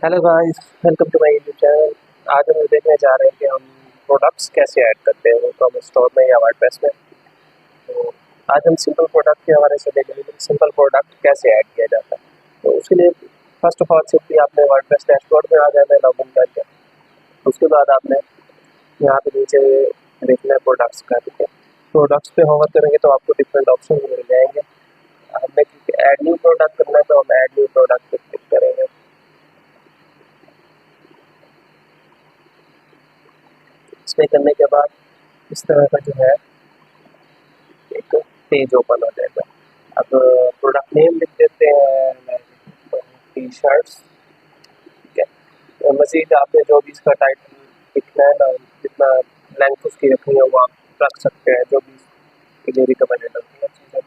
Hello guys, welcome to my YouTube channel. आज हम देखने जा रहे हैं कि हम प्रोडक्ट्स कैसे ऐड करते हैं वो कॉमर्स स्टोर में या वर्डप्रेस में। तो आज हम सिंपल प्रोडक्ट के हवाले से देखेंगे कि सिंपल प्रोडक्ट कैसे ऐड किया जाता है। तो उसके लिए फर्स्ट ऑफ ऑल सिंपली आपने वर्डप्रेस डैशबोर्ड में आ जाना है लॉगिन करके। उसके बाद आपने यहाँ पे नीचे देखना है प्रोडक्ट्स का, ठीक है। प्रोडक्ट्स पे होवर करेंगे तो आपको डिफरेंट ऑप्शन मिल जाएंगे। हमने ऐड न्यू प्रोडक्ट करना है तो हम ऐड न्यू प्रोडक्ट पे क्लिक करेंगे। इसमें करने के बाद इस तरह का जो है एक पेज ओपन हो जाएगा। अब प्रोडक्ट नेम लिख देते हैं, टी शर्ट्स, ठीक है। तो मज़ीद आपने जो भी इसका टाइटल लिखना है ना, जितना लेंथ उसकी रखनी है वो आप रख सकते हैं, जो भी इसके लिए रिकमेंडेड होती है चीज़ें।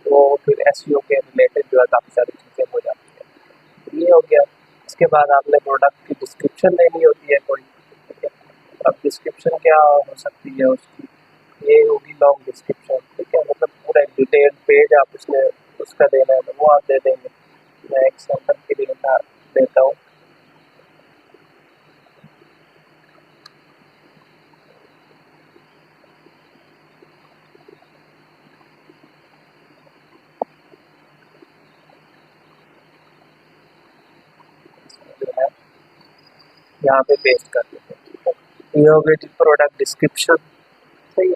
तो फिर एसईओ के रिलेटेड जो है काफ़ी सारी चीज़ें हो जाती हैं। तो ये हो गया। इसके बाद आपने प्रोडक्ट की डिस्क्रिप्शन देनी होती है कोई, ठीक है। अब डिस्क्रिप्शन क्या हो सकती है उसकी, ये होगी लॉन्ग डिस्क्रिप्शन, ठीक है। मतलब पूरा एक डिटेल पेज आप उसमें उसका देना है तो वो आप दे देंगे। मैं एग्जाम्पल के लिए बता देता हूँ। जो है यहाँ पे पेस्ट कर देते हैं, ठीक है। ये हो गई प्रोडक्ट डिस्क्रिप्शन, सही है।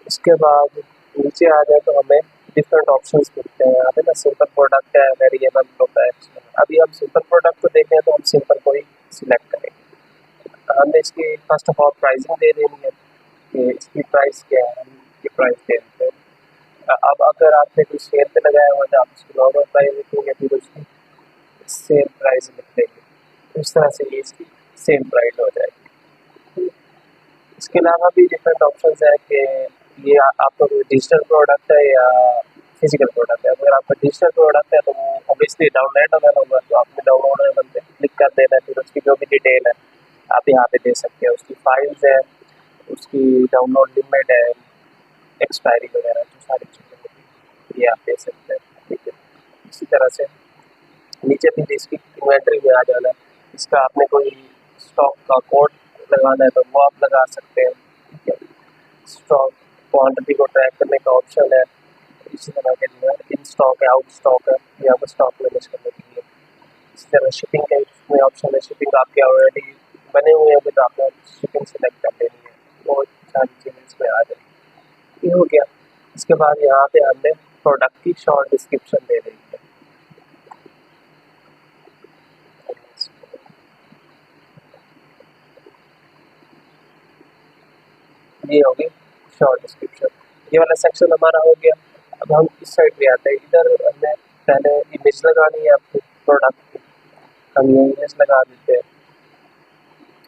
इसके बाद नीचे आ जाए तो हमें डिफरेंट ऑप्शंस मिलते हैं यहाँ पे ना। सिंपल प्रोडक्ट है, वेरिएबल होता है। अभी हम सिंपल प्रोडक्ट को देखें तो हम सिंपल को ही सिलेक्ट करेंगे। हमने इसकी फर्स्ट ऑफ ऑल प्राइसिंग दे देनी है कि इसकी प्राइस क्या है, हम इसकी प्राइस दे देते हैं। अब अगर आपने कोई सेल पे लगाया हुआ तो आप उसकी नॉर्मल प्राइस लिखेंगे, फिर उसकी सेल प्राइस लिख देंगे। इस तरह से ये इसकी सेल प्राइस हो जाएगी। इसके अलावा भी डिफरेंट ऑप्शंस है कि ये आपका कोई डिजिटल प्रोडक्ट है या फिजिकल प्रोडक्ट है। अगर आपका डिजिटल प्रोडक्ट है तो वो ऑब्वियसली डाउनलोड होना होगा, तो आपने डाउनलोड बंदे क्लिक कर देना है। फिर उसकी जो भी डिटेल है आप यहाँ पे दे सकते हैं, उसकी फाइल्स है, उसकी डाउनलोड लिमिट है, एक्सपायरी वगैरह जो सारी चीज़ें होती है ये आप दे सकते हैं, ठीक है। इसी तरह से नीचे भी इसकी इन्वेंट्री में आ जाना है। इसका आपने कोई स्टॉक का कोड लगाना है तो वो आप लगा सकते हैं, ठीक है। स्टॉक क्वांटिटी को ट्रैक करने का ऑप्शन है। इसी तरह के जो है इन स्टॉक है, आउट स्टॉक है, या आपको स्टॉक मैनेज करने के लिए। इसी तरह शिपिंग का इसमें ऑप्शन है। शिपिंग आपके ऑलरेडी बने हुए हैं तो आपने शिपिंग सेलेक्ट कर लेनी है, वो सारी चीज़ें इसमें आ जाएगी। ये हो गया। इसके बाद यहाँ पे हमने प्रोडक्ट की शॉर्ट डिस्क्रिप्शन दे दी है। ये हो गई शॉर्ट डिस्क्रिप्शन। ये वाला सेक्शन हमारा हो गया। अब हम इस साइड पे आते हैं। इधर हमने पहले इमेज लगानी है आपको प्रोडक्ट की, हम ये इमेज लगा देते हैं।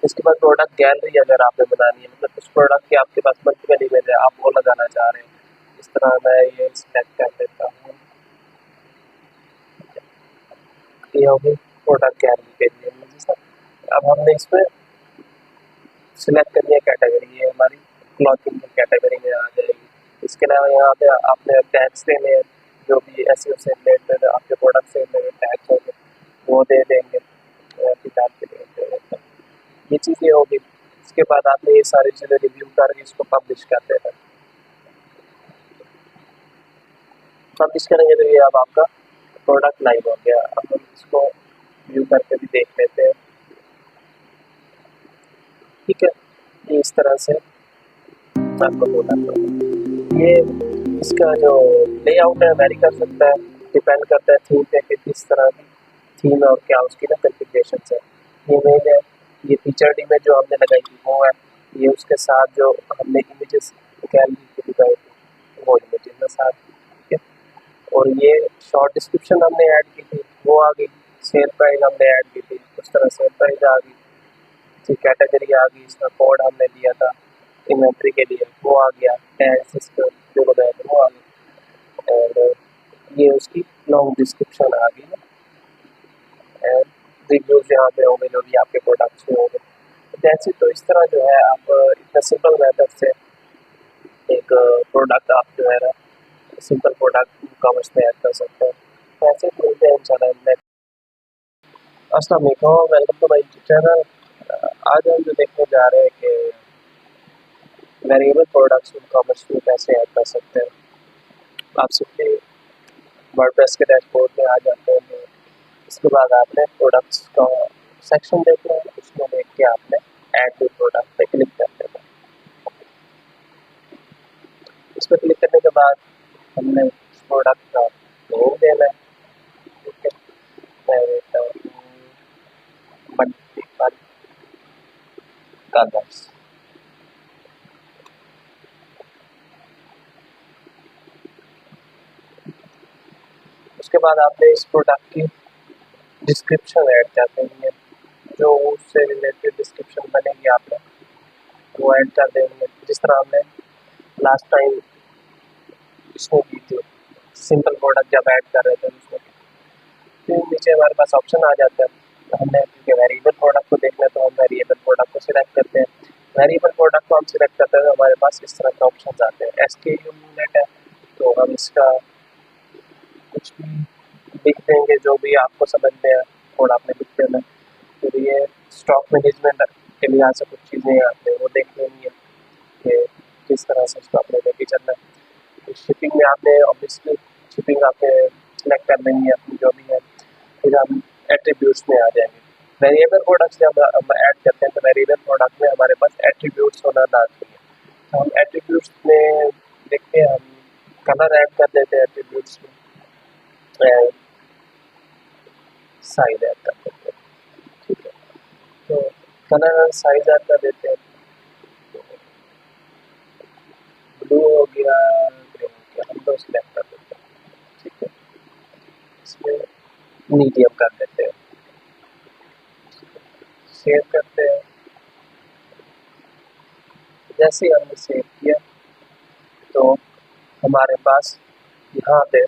इसके बाद प्रोडक्ट गैलरी अगर आपने बनानी है, मतलब उस प्रोडक्ट की आपके पास मल्टीपल इमेज है, आप वो लगाना चाह रहे हैं। इस तरह मैं ये सिलेक्ट कर देता हूँ। ये हो गई प्रोडक्ट गैलरी के लिए इमेजेस। अब हमने इसमें सिलेक्ट करनी है कैटेगरी, ये हमारी क्लॉथिंग की कैटेगरी में आ जाएगी। इसके अलावा यहाँ पे आपने टैग्स देने हैं, जो भी एसईओ से रिलेटेड आपके प्रोडक्ट से रिलेटेड टैग्स होंगे वो दे देंगे। किताब के लिए दे देते हैं। ये चीज़ें होगी। इसके बाद आपने ये सारी चीज़ें रिव्यू करके इसको पब्लिश कर देना है। पब्लिश करेंगे तो ये अब आपका प्रोडक्ट लाइव हो गया। अब हम इसको व्यू करके भी देख लेते हैं, ठीक है। ये इस तरह से आपको बोला था। ये इसका जो लेआउट है वेरी कर सकता है, डिपेंड करता है थीम पे कि किस तरह की थीम है और क्या उसकी ना कॉन्फ़िगरेशन है। ये इमेज है, ये फीचर्ड इमेज जो हमने लगाई थी वो है। ये उसके साथ जो हमने इमेजेस गैलरी की लगाई थी वो इमेजेस के साथ, ठीक है। और ये शॉर्ट डिस्क्रिप्शन हमने ऐड की थी वो आ गई। सेल प्राइस हमने ऐड की थी, उस तरह सेल प्राइस आ गई। इसकी कैटेगरी आ गई, इसका कोड हमने दिया था इन्वेंट्री के लिए वो आ गया। टैग्स इसके जो लगाए थे वो आ गए। और ये उसकी लॉन्ग डिस्क्रिप्शन आ गई एंड रिव्यूज यहाँ पे होंगे जो भी आपके प्रोडक्ट्स में होंगे। जैसे तो इस तरह जो है आप इतना सिंपल मेथड से एक प्रोडक्ट आप जो है ना सिंपल प्रोडक्ट कॉमर्स में ऐड कर सकते हैं। तो ऐसे मिलते हैं इंशाल्लाह। अस्सलाम वालेकुम, welcome to my YouTube channel. आज हम जो देखने जा रहे हैं कि वेरिएबल प्रोडक्ट्स इन कॉमर्स में कैसे ऐड कर सकते हैं। आप सीधे वर्डप्रेस के डैशबोर्ड में आ जाते हैं। इसके बाद आपने प्रोडक्ट्स का सेक्शन देखना है, उसमें देख के आपने ऐड न्यू प्रोडक्ट पे क्लिक कर देना है। इस पर क्लिक करने के बाद हमने इस प्रोडक्ट का नेम देना है। ठीक है, मैं देता हूँ मल्टीपल कलर्स। उसके बाद आपने इस प्रोडक्ट की डिस्क्रिप्शन ऐड कर देंगे, जो उससे रिलेटेड डिस्क्रिप्शन बनेगी आपने वो ऐड कर देंगे। जिस तरह हमने लास्ट टाइम इसमें की थी, सिंपल प्रोडक्ट जब ऐड कर रहे थे उसमें, फिर नीचे हमारे पास ऑप्शन आ जाता है। तो हमने क्योंकि वेरिएबल प्रोडक्ट को देखना है तो हम वेरिएबल प्रोडक्ट को सिलेक्ट करते हैं। वेरिएबल प्रोडक्ट को हम सिलेक्ट करते हैं तो हमारे पास इस तरह के ऑप्शन आते हैं। SKU यूनिट है तो हम इसका कुछ भी लिख देंगे, जो भी आपको समझ में है कोड आपने लिख देना। फिर ये स्टॉक मैनेजमेंट के लिहाज से कुछ चीज़ें आपने वो देख लेनी है कि किस तरह से स्टॉक में लेके चलना है। तो शिपिंग में आपने ऑब्वियसली शिपिंग आपने सिलेक्ट कर लेनी है अपनी जो भी है। फिर हम एट्रीब्यूट्स में आ जाएंगे। वेरिएबल प्रोडक्ट्स जब हम ऐड करते हैं तो वेरिएबल प्रोडक्ट में हमारे पास एट्रीब्यूट्स होना लाजमी है। तो हम एट्रीब्यूट्स में देखते हैं, हम कलर ऐड कर देते हैं एट्रीब्यूट्स में, साइज ऐड कर देते हैं। ठीक है, तो कलर और साइज ऐड कर देते हैं। ब्लू हो गया, ग्रीन हो गया, हम तो सिलेक्ट कर देते हैं। ठीक है, इसमें मीडियम कर देते हैं, सेव करते हैं। जैसे ही हमने सेव किया तो हमारे पास यहाँ पे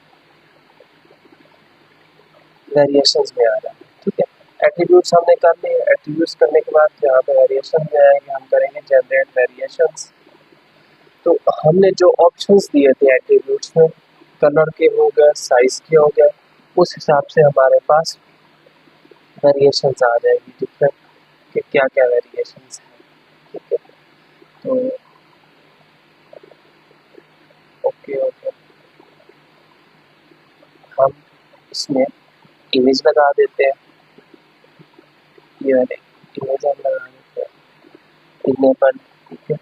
वेरिएशंस में आ रहा है। ठीक है, एट्रीब्यूट्स हमने कर लिए। एट्रीब्यूट्स करने के बाद यहाँ पे वेरिएशन में आएंगे, हम करेंगे जनरेट वेरिएशंस। तो हमने जो ऑप्शंस दिए थे एट्रीब्यूट्स में, कलर के हो गए, साइज के हो गए, उस हिसाब से हमारे पास वेरिएशंस आ जाएगी डिफरेंट कि क्या क्या वेरिएशंस हैं। ठीक है, तो ओके ओके, हम इसमें इमेज लगा देते हैं। ये वाले इमेज हम लगा देते हैं, इनेबल। ठीक है,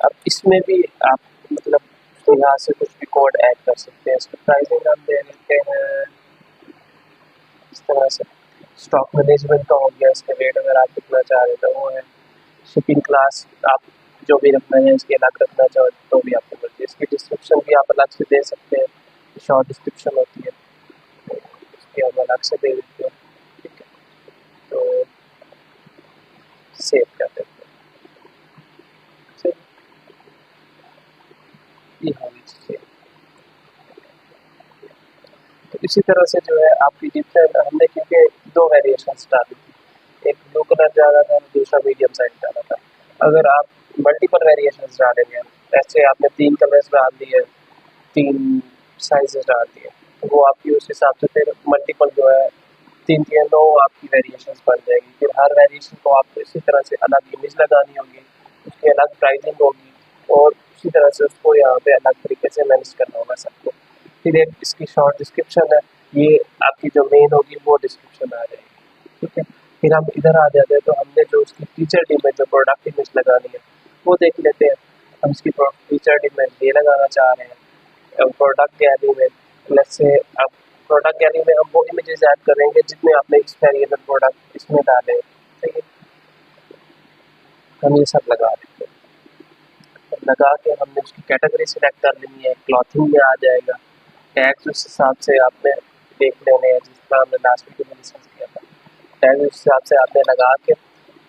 अब इसमें भी आप मतलब यहाँ से कुछ भी कोड ऐड कर सकते हैं। इसका प्राइसिंग हम दे देते हैं इस तरह से। स्टॉक मैनेजमेंट का हो गया, इसका रेट अगर आप लिखना चाह रहे तो वो है। शिपिंग क्लास आप जो भी रखना है इसके अलग रखना चाहो तो भी आपको मिलती है। इसकी डिस्क्रिप्शन भी आप अलग से दे सकते हैं, शॉर्ट डिस्क्रिप्शन होती है तो उसकी हम अलग से दे देते हैं। ठीक है, तो सेव कर देते हैं। ये होनी चाहिए। तो इसी तरह से जो है आपकी डिफरेंट, हमने क्योंकि दो वेरिएशंस डाली थी, एक ब्लू कलर डाला था, दूसरा मीडियम साइज डाला था। अगर आप मल्टीपल वेरिएशंस डालेंगे, ऐसे आपने 3 कलर्स डाल दिए, 3 साइजेस डाल दिए, तो वो आपकी उस हिसाब से फिर मल्टीपल जो है 3 9 आपकी वेरिएशंस बन जाएगी। फिर हर वेरिएशन को आपको इसी तरह से अलग इमेज लगानी होगी, उसकी अलग प्राइसिंग होगी और उसी तरह से उसको यहाँ पे अलग तरीके से मैनेज करना होगा सबको। फिर एक इसकी शॉर्ट डिस्क्रिप्शन है, ये आपकी जो मेन होगी वो डिस्क्रिप्शन आ जाएगी। ठीक है, फिर हम इधर आ जाते हैं तो हमने जो उसकी फीचर्ड इमेज, जो प्रोडक्ट इमेज लगानी है वो देख लेते हैं। हम इसकी फीचर्ड इमेज ये लगाना चाह रहे हैं प्रोडक्ट गैलरी में। लेट्स से अब प्रोडक्ट गैलरी में हम वो इमेजेस ऐड करेंगे जितने आपने इस वेरिएबल प्रोडक्ट इसमें डाले। ठीक है, हम ये सब लगा देते हैं। लगा के हमने उसकी कैटेगरी सिलेक्ट कर लेनी है, क्लॉथिंग में आ जाएगा। टैग्स उस हिसाब से आपने देख लेने हैं, जिस तरह हमने लास्ट वीडियो में डिस्कस किया था। टैग उस हिसाब से आपने लगा के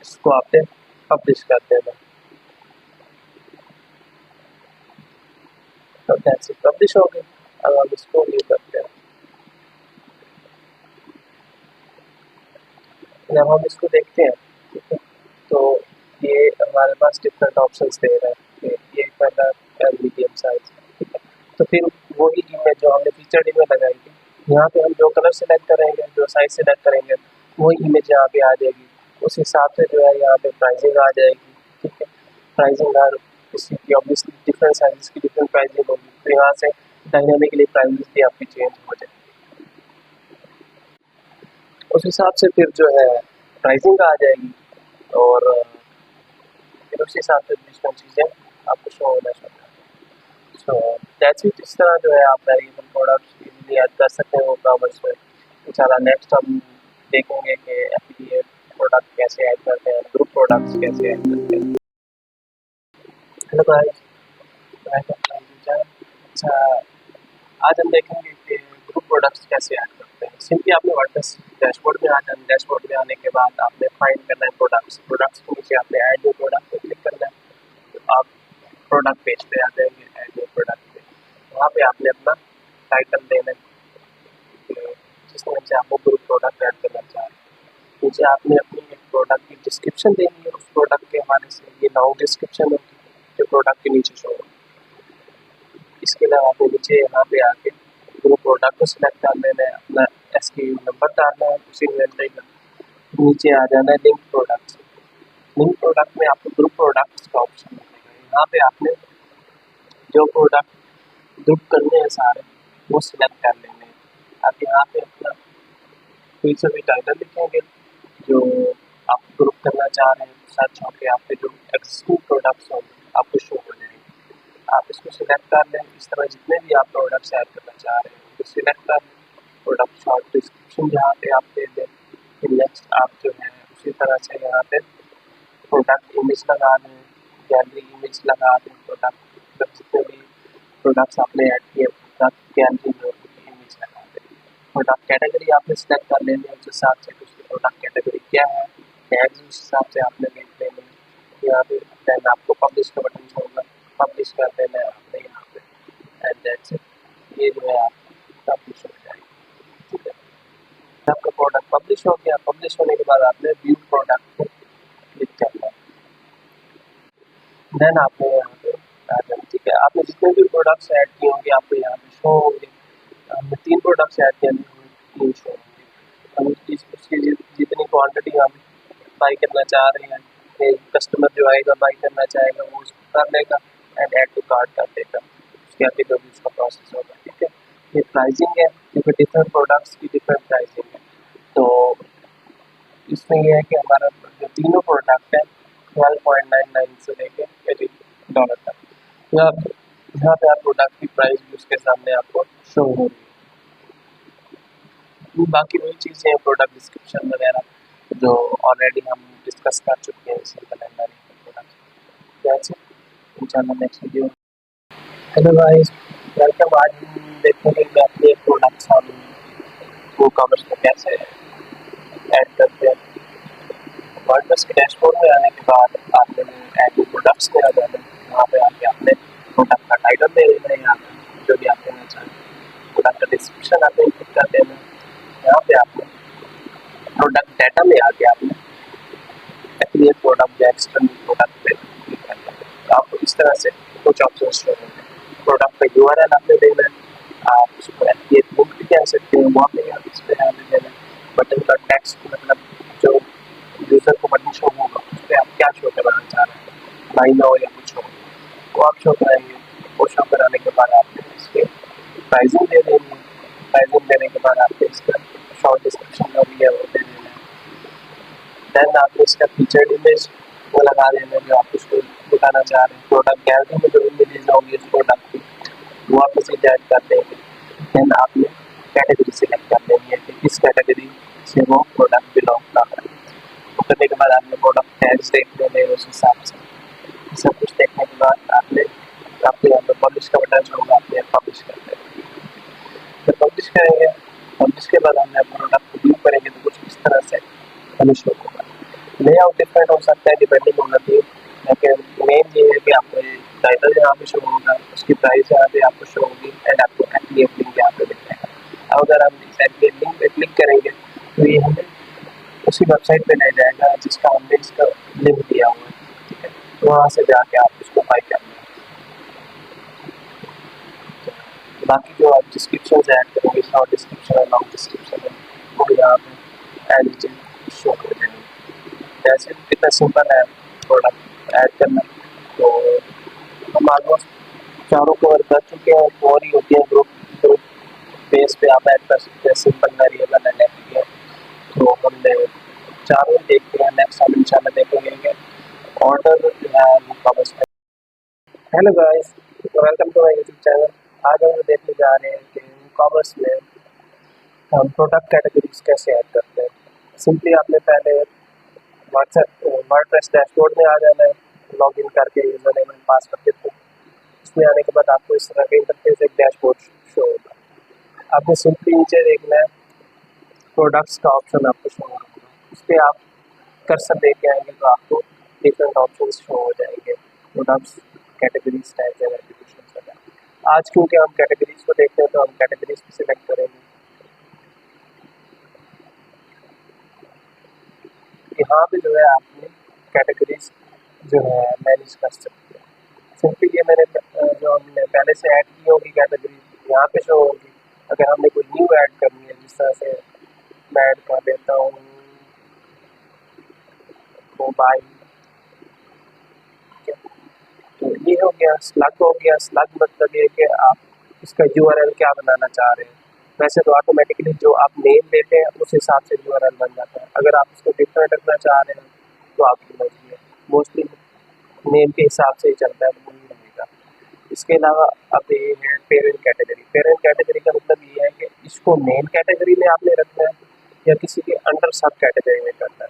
इसको आपने पब्लिश कर देना। तो टैग पब्लिश हो गई। अब हम इसको व्यू करते हैं। जब हम इसको देखते हैं, ठीक है, तो ये हमारे पास डिफरेंट ऑप्शंस दे रहा है कि ये कलर मीडियम साइज। ठीक है, तो फिर वही इमेज जो हमने फीचर्ड इमेज लगाई थी, यहाँ पे हम जो कलर सेलेक्ट करेंगे, जो साइज सेलेक्ट करेंगे, वो इमेज यहाँ पे आ जाएगी। उस हिसाब से जो है यहाँ पे प्राइसिंग आ जाएगी, ठीक है। प्राइसिंग हर किसी की ऑब्वियसली डिफरेंट साइजेस की डिफरेंट प्राइसिंग होगी, तो यहाँ से डायनामिकली प्राइसेस भी आपकी चेंज हो जाएगी। उस हिसाब से फिर जो है प्राइसिंग आ जाएगी और फिर उस हिसाब से डिफरेंट चीज़ें आपको शो होना चाहिए। So that's it. इस तरह जो है आप वेरिएबल प्रोडक्ट्स इजीली ऐड कर सकते हैं वो कॉमर्स में। इंशाल्लाह नेक्स्ट हम देखेंगे कि एफिलिएट प्रोडक्ट कैसे ऐड करते हैं, ग्रुप प्रोडक्ट्स कैसे ऐड करते हैं। Hello guys, welcome to. अच्छा, आज हम देखेंगे कि ग्रुप प्रोडक्ट्स कैसे ऐड करते हैं। सिंपली आपने वर्डप्रेस डैशबोर्ड में आ जाना। डैशबोर्ड में आने के बाद आपने फाइंड करना है प्रोडक्ट्स। प्रोडक्ट्स के नीचे आपने ऐड न्यू प्रोडक्ट पे क्लिक करना है, तो आप प्रोडक्ट पेज पे आ जाएंगे। ऐड न्यू प्रोडक्ट पे वहाँ पे आपने अपना टाइटल देना है जिसके वजह से आपको ग्रुप प्रोडक्ट ऐड करना चाह रहे हैं। नीचे आपने अपनी एक प्रोडक्ट की डिस्क्रिप्शन देनी है, उस प्रोडक्ट के हवाले से। ये लॉन्ग डिस्क्रिप्शन होगी जो प्रोडक्ट के नीचे शो होगी। इसके अलावा आपको नीचे यहाँ पे आके ग्रुप प्रोडक्ट को सिलेक्ट कर लेना है, अपना SKU नंबर डालना है, उसी इन्वेंटरी का नीचे आ जाना है लिंक प्रोडक्ट्स। लिंक प्रोडक्ट में आपको ग्रुप प्रोडक्ट्स का ऑप्शन मिलेगा। यहाँ पे आपने जो प्रोडक्ट ग्रुप करने हैं सारे वो सिलेक्ट कर लेने हैं। आप यहाँ पे अपना कोई सा भी टाइटल लिखेंगे जो आप ग्रुप करना चाह रहे हैं, सर्च होकर आपके जो एक्सिस्टिंग प्रोडक्ट्स होंगे आपको शो हो जाएंगे। आप इसको सिलेक्ट कर लें। इस तरह जितने भी आप प्रोडक्ट्स ऐड करना चाह रहे हैं उसको सिलेक्ट कर लें। प्रोडक्ट शॉर्ट डिस्क्रिप्शन जहाँ पे आप दे दें। फिर नेक्स्ट आप जो है उसी तरह से यहाँ पे प्रोडक्ट इमेज लगा दें, गैलरी इमेज लगा दें। प्रोडक्ट जितने भी प्रोडक्ट्स आपने ऐड किए प्रोडक्ट गैलरी में उनकी इमेज लगा दें। प्रोडक्ट कैटेगरी आपने सेलेक्ट कर लेनी है, उस हिसाब से उसकी प्रोडक्ट कैटेगरी क्या है, टैग्स उस हिसाब से आपने लिख लेने हैं। यहाँ पे देन आपको पब्लिश का बटन होगा, पब्लिश कर देना है आपने यहाँ पे। And that's it. ये जो है आपका पब्लिश हो जाएगी, ठीक है। आपका प्रोडक्ट पब्लिश हो गया। पब्लिश होने के बाद आपने व्यू प्रोडक्ट पे क्लिक करना है। देन आपने यहाँ पे आ जाना, ठीक है। आपने जितने भी प्रोडक्ट्स ऐड किए होंगे आपको यहाँ पे शो होंगे। हमने 3 प्रोडक्ट्स ऐड किए, 3 शो होंगे। हम उसकी जितनी क्वांटिटी हम बाई करना चाह रहे हैं, कस्टमर जो आएगा बाई करना चाहेगा वो उसको कर लेगा एंड ऐड टू कार्ट कर देगा। उसके आगे जो भी उसका प्रोसेस होगा, ठीक है। ये प्राइसिंग है क्योंकि डिफरेंट प्रोडक्ट्स की डिफरेंट प्राइसिंग है। तो इसमें यह है कि हमारा जो तीनों प्रोडक्ट है 12.99 से लेके $80 तक। तो आप यहाँ पे आप प्रोडक्ट की प्राइस भी उसके सामने आपको शो हो रही है। बाकी वही चीज़ें हैं, प्रोडक्ट डिस्क्रिप्शन वगैरह जो ऑलरेडी हम डिस्कस कर चुके हैं simple and very product. That's it. इंशाल्लाह next video. Hello guys, welcome. आज हम देखेंगे कि अपने प्रोडक्ट्स हम वो कॉमर्स में कैसे ऐड करते हैं। वर्डप्रेस के डैशबोर्ड में आने के बाद आपने ऐड प्रोडक्ट्स में आ जाना है। वहाँ पे आके आपने प्रोडक्ट का टाइटल दे देना है, यहाँ पे जो भी आप देना चाहें। प्रोडक्ट का डिस्क्रिप्शन आपने क्लिक कर देना है। यहाँ पे आपने प्रोडक्ट डाटा में आके आपने एफिलिएट प्रोडक्ट या एक्सटर्नल प्रोडक्ट पे क्लिक करना है। तो आपको इस तरह से कुछ ऑप्शन शो होंगे। प्रोडक्ट का URL आपने देना है। आप उसको एफिलिएट लिंक भी कह सकते हैं, वो आपने यहाँ इस पर ध्यान देना है। बटन का टेक्स्ट मतलब जो यूज़र को बटन शो होगा उस पर आप क्या शो कराना चाह रहे हैं, लाइन हो या कुछ हो, वो आप शो कराएंगे। वो शो कराने के बाद आपने इसके प्राइसिंग दे देंगे। प्राइसिंग देने के बाद आपने इसका शॉर्ट डिस्क्रिप्शन जो भी है वो दे देना है। देन आपने इसका फीचर्ड इमेज वो लगा देना जो आप उसको दिखाना चाह रहे हैं। प्रोडक्ट गैलरी में जो इमेजेस होंगी उस प्रोडक्ट की वो आप उसे ऐड कर देंगे। देन आपने कैटेगरी सिलेक्ट कर लेनी है कि किस कैटेगरी से वो प्रोडक्ट बिलोंग कर रहा है। वो करने के बाद आपने प्रोडक्ट टैग्स देख लेने उस हिसाब से। सब कुछ देखने के बाद आपने आपके यहाँ पर पब्लिश का बटन जो होगा आपने पब्लिश कर देना। जब पब्लिश करेंगे, पब्लिश के बाद हमने प्रोडक्ट को व्यू करेंगे तो कुछ इस तरह से हमें शो होगा। लेआउट डिफरेंट हो सकता है डिपेंडिंग ऑन द थीम, लेकिन मेन ये है कि आपको टाइटल यहाँ पे शो होगा, उसकी प्राइस यहाँ पे आपको शो होगी एंड आपको एफिलिएट लिंक यहाँ पे दिख जाएगा। अब अगर हम इस एफिलिएट लिंक पे क्लिक करेंगे तो ये हमें उसी वेबसाइट पे ले जाएगा जिसका हमने इसका लिंक दिया हुआ है, ठीक है। तो वहाँ से जाके आप उसको बाई कर लें। बाकी जो आप डिस्क्रिप्शन ऐड करेंगे, शॉर्ट डिस्क्रिप्शन है, लॉन्ग डिस्क्रिप्शन है, वो यहाँ पे नीचे शो हो जाएंगे। जैसे कितना सिंपल है प्रोडक्ट ऐड करना। तो हम ऑलमोस्ट चारों कवर कर चुके हैं, और ही होती है ग्रुप ग्रुप बेस पे आप ऐड कर सकते हैं, सिंपल वेरिएबल एंड एफपीए। तो हमने चारों देखते हैं, नेक्स्ट हम इंशाल्लाह देखेंगे ऑर्डर जो है वो कॉमर्स में। Hello guys, welcome to my YouTube channel. आज हम देखने जा रहे हैं कि कॉमर्स में हम प्रोडक्ट कैटेगरीज कैसे ऐड करते हैं। सिंपली आपने पहले व्हाट्सएप वर्डप्रेस डैशबोर्ड में आ जाना है, लॉग इन करके यूजर नेम एंड पासवर्ड देते हैं। इसमें आने के बाद आपको इस तरह का इंटरफेस एक डैशबोर्ड शो होगा। आपने सिंपली नीचे देखना है, प्रोडक्ट्स का ऑप्शन आपको शो होगा। उस पर आप कर्सर लेके आएंगे तो आपको डिफरेंट ऑप्शन शो हो जाएंगे, products, categories, types and applications वगैरह। आज क्योंकि हम कैटेगरीज को देखते हैं तो हम कैटेगरीज को सिलेक्ट करेंगे। यहाँ पे जो है आपने कैटेगरीज जो है मैनेज कर सकते हैं। सिंपली ये मैंने जो हमने पहले से ऐड की होगी कैटेगरी यहाँ पे शो होगी। अगर हमने कोई न्यू ऐड करनी है, जिस तरह से मैं ऐड कर देता हूँ मोबाइल, तो ये हो गया। स्लग हो गया। स्लग मतलब ये कि आप इसका यूआरएल क्या बनाना चाह रहे हैं। वैसे तो ऑटोमेटिकली जो आप नेम देते हैं उस हिसाब से यूआरएल बन जाता है। अगर आप इसको डिफरेंट रखना चाह रहे हैं तो आपकी मर्जी है, मोस्टली नेम के हिसाब से ही चलता है, वो नहीं रहेगा। इसके अलावा अब ये है पेरेंट कैटेगरी। पेरेंट कैटेगरी का मतलब ये है कि इसको मेन कैटेगरी में आपने रखना है या किसी के अंडर सब कैटेगरी में करना है।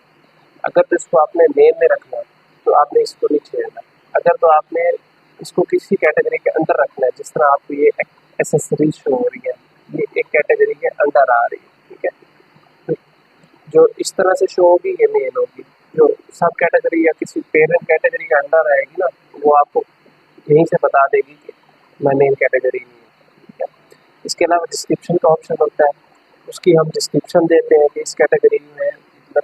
अगर तो इसको आपने मेन में रखना है तो आपने इसको नहीं छेड़ना। अगर तो आपने इसको किसी कैटेगरी के अंदर रखना है, जिस तरह आपको ये एसेसरीज शो हो रही है, ये एक कैटेगरी के अंदर आ रही है, ठीक है। तो जो इस तरह से शो होगी ये मेन होगी। जो सब कैटेगरी या किसी पेरेंट कैटेगरी के अंदर आएगी ना, वो आपको यहीं से बता देगी कि मैं मेन कैटेगरी नहीं हूँ, ठीक है। इसके अलावा डिस्क्रिप्शन का ऑप्शन होता है, उसकी हम डिस्क्रिप्शन देते हैं कि इस कैटेगरी में मतलब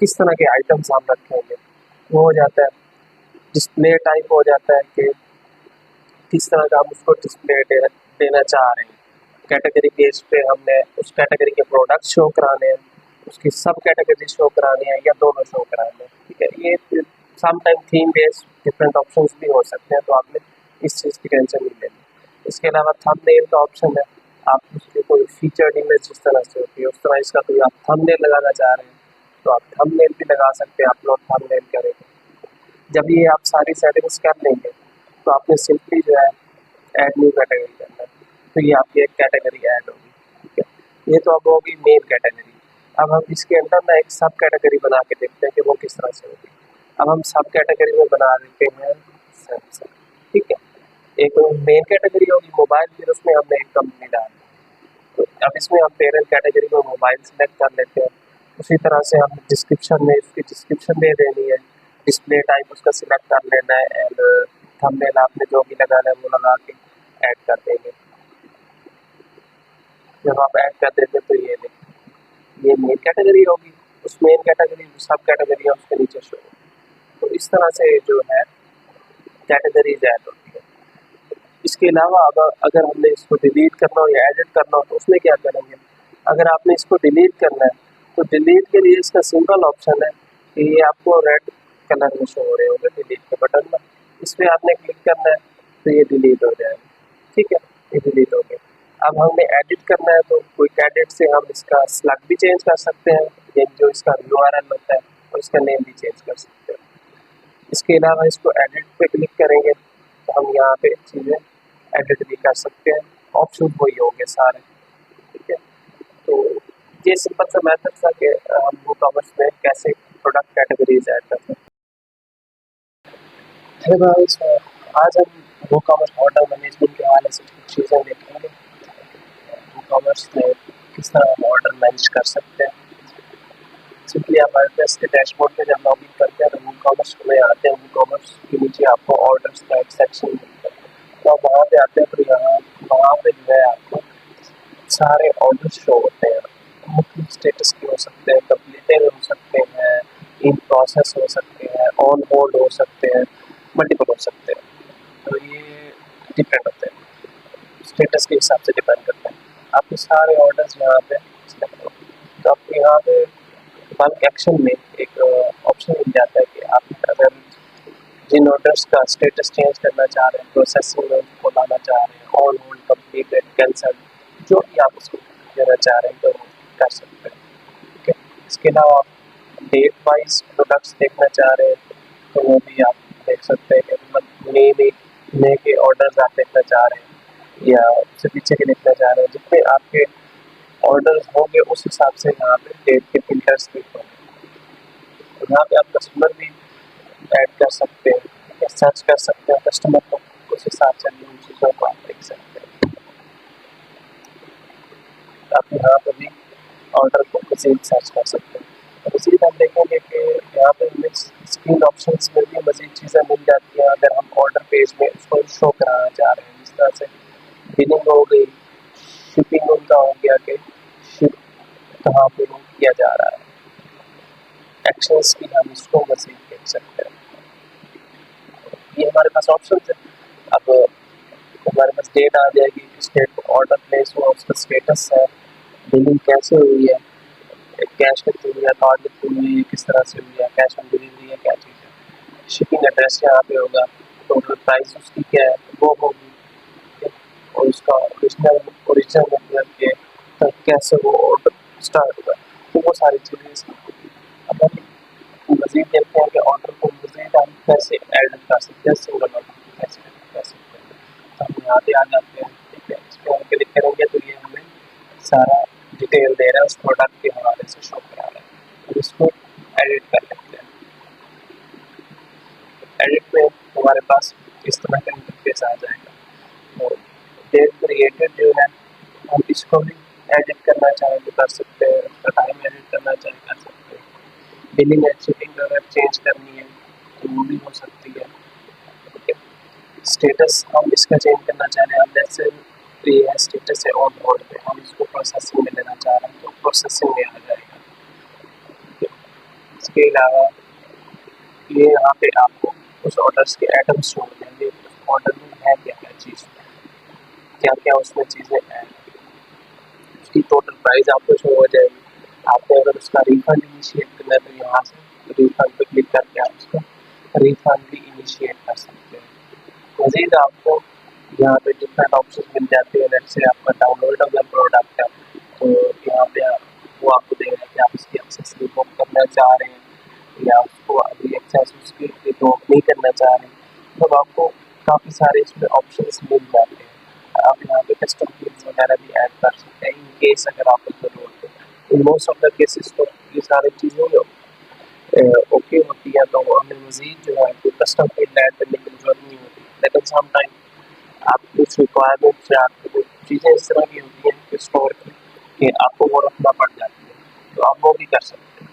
किस तरह के आइटम्स हम रखेंगे, वो हो जाता है। डिस्प्ले टाइप हो जाता है कि किस तरह का हम उसको डिस्प्ले देना चाह रहे हैं। कैटेगरी बेस पे हमने उस कैटेगरी के प्रोडक्ट शो कराने हैं, उसकी सब कैटेगरी शो करानी है या दोनों शो कराने हैं, ठीक है। ये sometime theme based different options भी हो सकते हैं, तो आपने इस चीज़ की टेंशन नहीं लेनी। इसके अलावा थंबनेल का ऑप्शन है। आप उसकी कोई फीचर्ड इमेज जिस तरह से होती है उस तरह इसका कोई आप थंबनेल लगाना चाह रहे हैं तो आप थंबनेल भी लगा सकते हैं, अपलोड थंबनेल करेंगे। जब ये आप सारी सेटिंग्स कर लेंगे तो आपने सिंपली जो है ऐड न्यू कैटेगरी करना है, तो ये आपकी एक कैटेगरी ऐड होगी, ठीक है। ये तो अब होगी मेन कैटेगरी। अब हम इसके अंदर ना एक सब कैटेगरी बना के देखते हैं कि वो किस तरह से होगी। अब हम सब कैटेगरी में बना देते हैं सैमसंग, ठीक है। एक मेन कैटेगरी होगी मोबाइल, फिर उसमें हमने एक कंपनी डाली। तो अब इसमें हम पेरेंट कैटेगरी में मोबाइल सेलेक्ट कर लेते हैं। उसी तरह से हम डिस्क्रिप्शन में उसकी डिस्क्रिप्शन दे देनी है, डिस्प्ले टाइप उसका सिलेक्ट कर लेना है एंड थंबनेल आपने जो भी लगाना है वो लगा के ऐड कर देंगे। जब आप ऐड कर देते तो ये मेन कैटेगरी होगी, उस मेन कैटेगरी सब कैटेगरी है उसके नीचे शो होगी। तो इस तरह से जो है कैटेगरीज ऐड होती है। इसके अलावा अगर हमने इसको डिलीट करना हो या एडिट करना हो तो उसमें क्या करेंगे। अगर आपने इसको डिलीट करना है तो डिलीट के लिए इसका सिंपल ऑप्शन है कि ये आपको रेड कलर में शो हो रहे होंगे डिलीट के बटन में, इस पर आपने क्लिक करना है तो ये डिलीट हो जाएगा, ठीक है। ये डिलीट हो गया। अब हमें एडिट करना है तो क्विक एडिट से हम इसका स्लग भी चेंज कर सकते हैं, ये जो इसका यूआरएल होता है और इसका नेम भी चेंज कर सकते हैं। इसके अलावा इसको एडिट पे क्लिक करेंगे तो हम यहाँ पे चीज़ें एडिट भी कर सकते हैं। ऑप्शन वही होंगे सारे, ठीक है। तो ये सिंपल सा मेथड था कि हम वो कॉमर्स में कैसे प्रोडक्ट कैटेगरीज ऐड करते हैं। हेलो गाइस, आज हम वो कॉमर्स ऑर्डर मैनेजमेंट के हवाले से कुछ चीज़ें देखेंगे। वो कॉमर्स में किस तरह हम ऑर्डर मैनेज कर सकते हैं। सिंपली आप वर्डप्रेस के डैशबोर्ड पे जब लॉगिन करते हैं तो वो कॉमर्स में आते हैं। वो कॉमर्स के नीचे आपको ऑर्डर्स का एक सेक्शन मिलता है, तो आप वहाँ पे आते हैं तो वहाँ पे जो है आपको सारे ऑर्डर्स शो होते हैं। मुख्तलिफ स्टेटस के हो सकते हैं, कंप्लीटेड हो सकते हैं, इन प्रोसेस हो सकते हैं, ऑन होल्ड हो सकते हैं, मल्टीपल हो सकते हैं। तो ये डिपेंड होते हैं, स्टेटस के हिसाब से डिपेंड करते हैं। आपके सारे ऑर्डर्स यहाँ पे सिलेक्ट हो, तो आपको यहाँ पे बल्क एक्शन में एक ऑप्शन मिल जाता है कि आप अगर जिन ऑर्डर्स का स्टेटस चेंज करना चाह रहे हैं, प्रोसेसिंग में उनको लाना चाह रहे हैं, ऑन होल्ड, कंप्लीटेड, कैंसल, जो भी आप उसको देना चाह रहे हैं तो कर सकते हैं। ठीक है, इसके अलावा आप डेट वाइज प्रोडक्ट्स देखना चाह रहे हैं तो वो भी आप देख सकते हैं कि मतलब मई के ऑर्डर्स आप देखना चाह रहे हैं या उससे पीछे के देखना चाह रहे हैं, जितने आपके ऑर्डर्स होंगे उस हिसाब से यहाँ पे डेट के फिल्टर्स भी होंगे। तो यहाँ पे आप कस्टमर भी ऐड कर सकते हैं या सर्च कर सकते हैं कस्टमर को, उस हिसाब से भी उन चीज़ों को आप देख सकते हैं। आप यहाँ पर भी ऑर्डर को मज़ीद सर्च कर सकते हैं। तो मज़ीद हम देखेंगे कि यहाँ पे हमें स्क्रीन ऑप्शंस में भी मज़ीद चीज़ें मिल जाती हैं अगर हम ऑर्डर पेज में उसको शो कराना चाह रहे हैं, जिस तरह से बिलिंग हो गई, शिपिंग उनका हो गया कि शिप कहाँ पे किया जा रहा है, एक्शंस भी हम इसको मज़ीद देख सकते हैं। ये हमारे पास ऑप्शन है। अब हमारे पास डेट आ जाएगी, किस डेट को ऑर्डर प्लेस हुआ, उसका स्टेटस है, बिलिंग कैसे हुई है, कैश के थ्रू या कार्ड के थ्रू हुई है, किस तरह से हुई है, कैश ऑन डिलीवरी है, क्या चीज़ है, शिपिंग एड्रेस यहाँ पे होगा, टोटल प्राइस उसकी क्या है वो होगी, और उसका ओरिजिनल मतलब के तब कैसे वो ऑर्डर स्टार्ट हुआ, तो वो सारी चीज़ें इसमें होगी। अब हम मज़ीद देखते हैं कि ऑर्डर को मज़ीद हम कैसे ऐड कर सकते हैं, सिंगल ऑर्डर को कैसे ऐड कर सकते हैं। तो हम यहाँ पे आ जाते हैं। ठीक है, इस पर हम क्लिक करेंगे तो ये हमें सारा डिटेल दे रहा है, उस प्रोडक्ट के हवाले से शो करा रहा है। तो इसको एडिट कर लेते हैं। एडिट में हमारे पास इस तरह का इंटरफेस आ जाएगा। तो डेट क्रिएटेड जो है हम इसको भी एडिट करना चाहें तो कर सकते हैं, उसका टाइम एडिट करना चाहें कर सकते हैं, बिलिंग एंड शिपिंग अगर चेंज करनी है तो वो भी हो सकती है। ठीक है, स्टेटस हम इसका चेंज करना चाह रहे हैं, हम जैसे ये है स्टेटस है ऑन होल्ड पे, हम इसको प्रोसेसिंग में लेना चाह रहे हैं तो प्रोसेसिंग में आ जाएगा। इसके अलावा ये यहाँ पे आपको उस ऑर्डर्स के आइटम्स शो हो जाएंगे, उस ऑर्डर में है क्या क्या चीज़, क्या क्या उसमें चीज़ें हैं, उसकी टोटल प्राइस आपको शो हो जाएगी। आपको अगर उसका रिफंड इनिशिएट करना है तो यहाँ से रिफंड पे क्लिक करके आप उसका रिफंड भी इनिशिएट कर सकते हैं। मज़ीद आपको यहाँ पे डिफरेंट ऑप्शन मिल जाते हैं। लेट्स से आपका डाउनलोडेबल प्रोडक्ट है तो यहाँ पे वो आपको दे रहा है कि आप इसकी एक्सेस रिवोक करना चाह रहे हैं या उसको अभी एक्सेस उसकी रिवोक नहीं करना चाह रहे हैं, तो आपको काफ़ी सारे इसमें ऑप्शंस मिल जाते हैं। आप यहाँ पे कस्टम फील्ड्स वगैरह भी ऐड कर सकते हैं इन केस अगर आपको ज़रूरत है। In most of the cases तो ये सारी चीज़ें ओके होती है, तो हमें मज़ीद जो है कस्टम फील्ड ऐड करने की जरूरत नहीं होती। लेकिन सम टाइम आप कुछ रिक्वायरमेंट्स या आपको कुछ चीज़ें इस तरह की होती हैं कि स्टोर की कि आपको वो रखना पड़ जाती है, तो आप वो भी कर सकते हैं।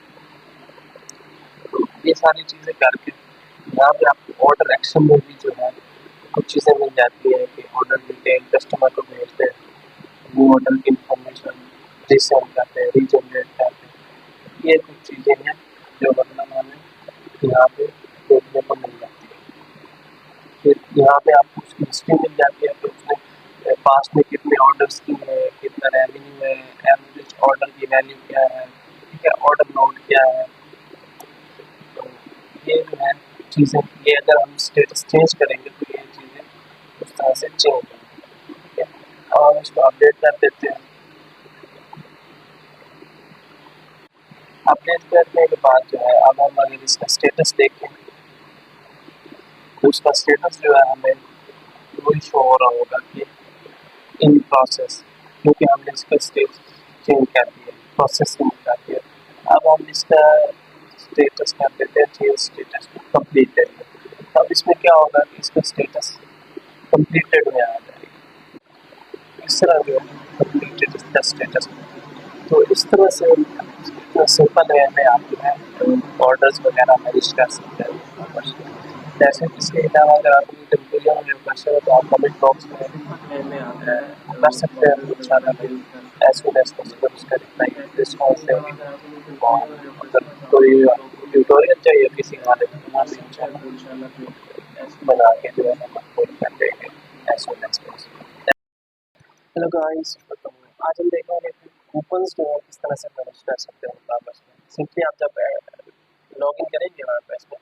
तो ये सारी चीज़ें करके यहाँ पे आपको ऑर्डर एक्शन में भी जो है कुछ चीज़ें मिल जाती है कि ऑर्डर डिटेल कस्टमर को भेजते हैं, वो ऑर्डर की इंफॉर्मेशन रिसेंड करते हैं, रीजनरेट करते हैं। ये कुछ चीज़ें हैं जो मतलब हमें यहाँ पे देखने को मिल जाती है। फिर यहाँ पे आपको उसकी हिस्ट्री मिल जाती है कि उसने पास्ट में कितने ऑर्डर्स किए हैं, कितना रेवेन्यू है, एवरेज ऑर्डर की वैल्यू क्या है, ठीक है, ऑर्डर लोड क्या है। तो ये जो है चीज़ें, ये अगर हम स्टेटस चेंज करेंगे तो ये चीज़ें उस तरह से चेंज होंगी। ठीक है, और हम इसको अपडेट कर देते हैं। अपडेट करने के बाद जो है अब हम अगर इसका स्टेटस देखें तो उसका स्टेटस जो है हमें वही शो हो रहा होगा कि इन प्रोसेस, क्योंकि हमने इसका स्टेटस चेंज कर दिया, प्रोसेसिंग कर दिया। अब हम इसका स्टेटस कर देते हैं चेंज स्टेटस टू कंप्लीटेड। अब इसमें क्या होगा कि इसका स्टेटस कंप्लीटेड में आ जाएगा, इस तरह जो कंप्लीटेड इसका स्टेटस। तो इस तरह से इतना सिंपल वे में आप जो है ऑर्डर्स वगैरह मैनेज कर सकते हैं। जैसे इसके अलावा अगर आप कंफ्यूजन में क्वेश्चन है तो आप कमेंट बॉक्स में कर सकते हैं, इंशाल्लाह फिर एज सुन एज पॉसिबल उसका रिप्लाई रिस्पॉन्स देंगे। और अगर कोई ट्यूटोरियल चाहिए किसी हालत में तो भी इंशाल्लाह बना के जो है हम आपको कर देंगे as soon as possible. Hello guys, तो आज हम देखेंगे कि कूपन्स जो है किस तरह से मैनेज कर सकते हैं आपस में। सिंपली आप जब लॉग इन करेंगे वहाँ पर इसमें,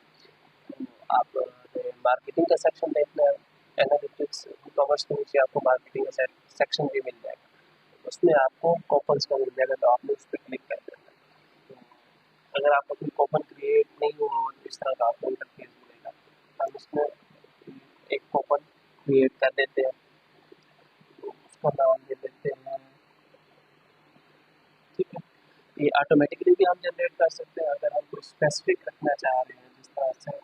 तो आप मार्केटिंग का सेक्शन देखना है, एनालिटिक्स कॉमर्स के नीचे आपको मार्केटिंग का सेक्शन भी मिल जाएगा, उसमें आपको कॉपन्स का मिल जाएगा, तो आपने उस पर क्लिक कर देना है। तो अगर आप अपनी कॉपन क्रिएट नहीं हुआ और इस तरह का आपको इंटरफेस मिलेगा, हम इसमें एक कॉपन क्रिएट कर देते हैं, तो उसका नाम दे देते हैं, ठीक है। ये ऑटोमेटिकली भी हम जनरेट कर सकते हैं अगर हम कोई स्पेसिफिक रखना चाह रहे हैं, जिस तरह से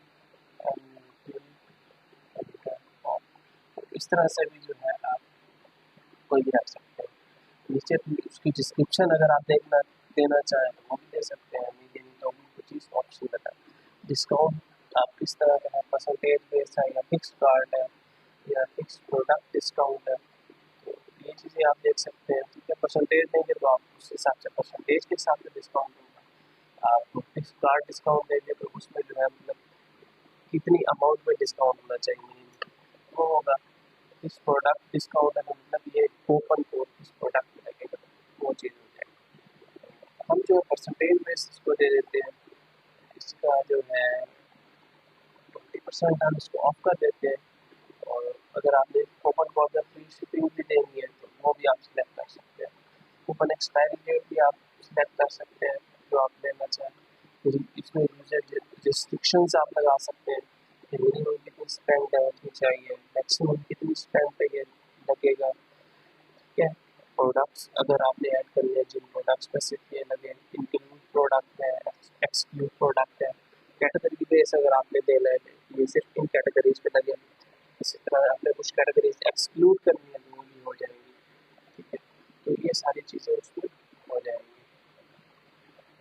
तो इस तरह से भी जो है आप कोई भी रख सकते हैं। नीचे उसकी डिस्क्रिप्शन अगर आप देना चाहें तो वो भी दे सकते हैं, नीचे तो कुछ चीज़ ऑप्शन है। डिस्काउंट आप किस तरह का है, परसेंटेज बेस्ड है या फिक्स कार्ड है या फिक्स प्रोडक्ट डिस्काउंट है, तो ये चीज़ें आप देख सकते हैं, ठीक है। परसेंटेज देंगे तो आप उस हिसाब से परसेंटेज के हिसाब से डिस्काउंट होगा, आप फिक्स कार्ड डिस्काउंट देंगे तो उसमें जो है मतलब कितनी अमाउंट में डिस्काउंट होना चाहिए वो होगा। इस प्रोडक्ट डिस्काउंट है मतलब ये कूपन कोड इस प्रोडक्ट में लगेगा, वो चीज़ हो जाएगी। हम जो परसेंटेज बेस इसको दे देते हैं, इसका जो है 20% हम इसको ऑफ कर देते हैं, और अगर आपने कूपन कोड में फ्री शिपिंग भी देनी है तो वो भी आप सिलेक्ट कर सकते हैं। कूपन एक्सपायरी डेट भी आप सिलेक्ट कर सकते हैं जो आप लेना चाहें। इसमें यूजर रिस्ट्रिक्शंस आप लगा सकते हैं, मिनिमम कितनी स्पेंड होनी चाहिए, मैक्सिमम कितनी स्पेंड पे ये लगेगा, ठीक है। प्रोडक्ट्स अगर आपने ऐड करने हैं, जिन प्रोडक्ट्स पे सिर्फ ये लगे, इंक्लूड प्रोडक्ट है, एक्सक्लूड प्रोडक्ट है, कैटेगरी बेस अगर आपने देना है ये सिर्फ इन कैटेगरीज पे लगे, इसी तरह आपने कुछ कैटेगरीज एक्सक्लूड करनी है तो वो भी हो जाएंगी, ठीक है। तो ये सारी चीज़ें उसमें हो जाएंगी।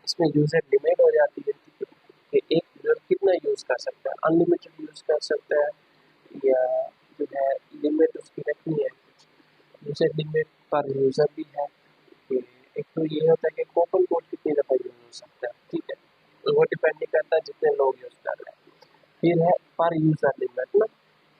इसमें यूज़र लिमिट हो जाती है, ठीक है, कि एक यूज़र कितना यूज़ कर सकता है, अनलिमिटेड यूज़ कर सकता है या जो है लिमिट उसकी रखनी है कुछ। यूज़र लिमिट पर यूज़र भी है कि एक तो ये होता है कि कूपन कोड कितनी दफ़ा यूज़ हो सकता है, ठीक है, तो वो डिपेंड नहीं करता जितने लोग यूज़ कर रहे हैं। फिर है पर यूज़र लिमिट ना,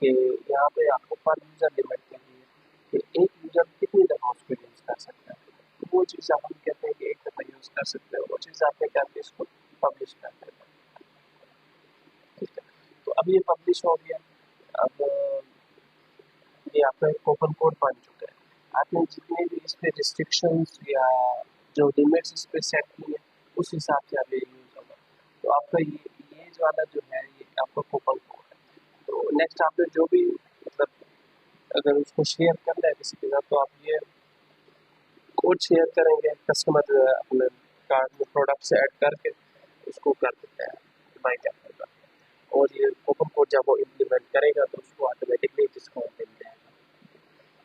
कि यहाँ पे आपको पर यूज़र लिमिट करनी है कि एक यूज़र कितनी दफ़ा उसको यूज़ कर सकता है, तो वो चीज़ हम कहते हैं कि एक दफ़ा यूज़ कर सकते हैं, वो चीज़ आपने करके इसको पब्लिश कर देना है, ठीक है। तो अब ये पब्लिश हो गया, अब ये आपका एक कूपन कोड बन चुका है। आपने जितने भी इस पे रिस्ट्रिक्शंस या जो लिमिट्स इस पे सेट की है उस हिसाब से आप ये यूज़ होगा, तो आपका ये जो वाला जो है ये आपका कूपन कोड है। तो नेक्स्ट आपने जो भी मतलब अगर उसको शेयर करना है किसी के साथ तो आप ये कोड शेयर करेंगे, कस्टमर जो है अपने कार्ड में प्रोडक्ट से ऐड करके उसको कर देते हैं बाई करने का, और ये कूपन कोड जब वो इम्प्लीमेंट करेगा तो उसको ऑटोमेटिकली डिस्काउंट मिल जाएगा।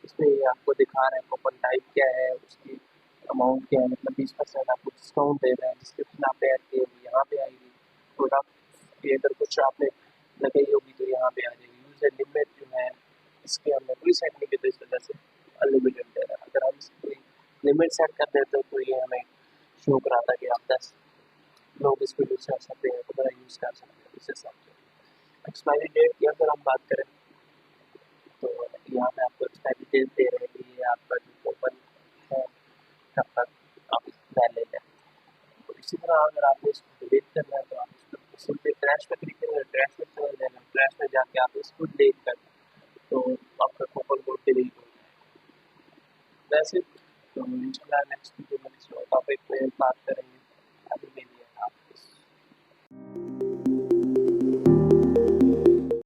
इसमें ये आपको दिखा रहे हैं कूपन टाइप क्या है, उसकी अमाउंट क्या है, मतलब 20% आपको डिस्काउंट दे रहे हैं, डिस्क्रिप्शन आपने ऐड की होगी यहाँ पे आएगी, प्रोडक्ट की अगर कुछ आपने लगाई होगी तो यहाँ पे आ जाएगी। यूज़र लिमिट जो है इसके हमने कोई सेट नहीं की तो इस वजह से अनलिमिटेड दे रहा है। अगर हम इसकी लिमिट सेट कर देते तो ये हमें शो कराता कि आप 10 लोग इसको यूज़ कर सकते हैं, तो यूज़ कर सकते हैं इस हिसाब से। एक्सपायरी डेट की अगर हम बात करें तो यहाँ पे आपको एक्सपायरी डेट दे रहे हैं कि ये आपका जो कूपन है कब तक आप वैलिड है। तो इसी तरह अगर आपने इसको डिलीट करना है तो आप इसको सिंपली ट्रैश पे क्लिक करेंगे, ट्रैश में चले जाएगा, ट्रैश में जाके आप इसको डिलीट कर दें तो आपका कूपन कोड डिलीट हो जाएगा। वैसे तो इंशाल्लाह नेक्स्ट वीडियो में इस टॉपिक में बात करेंगे।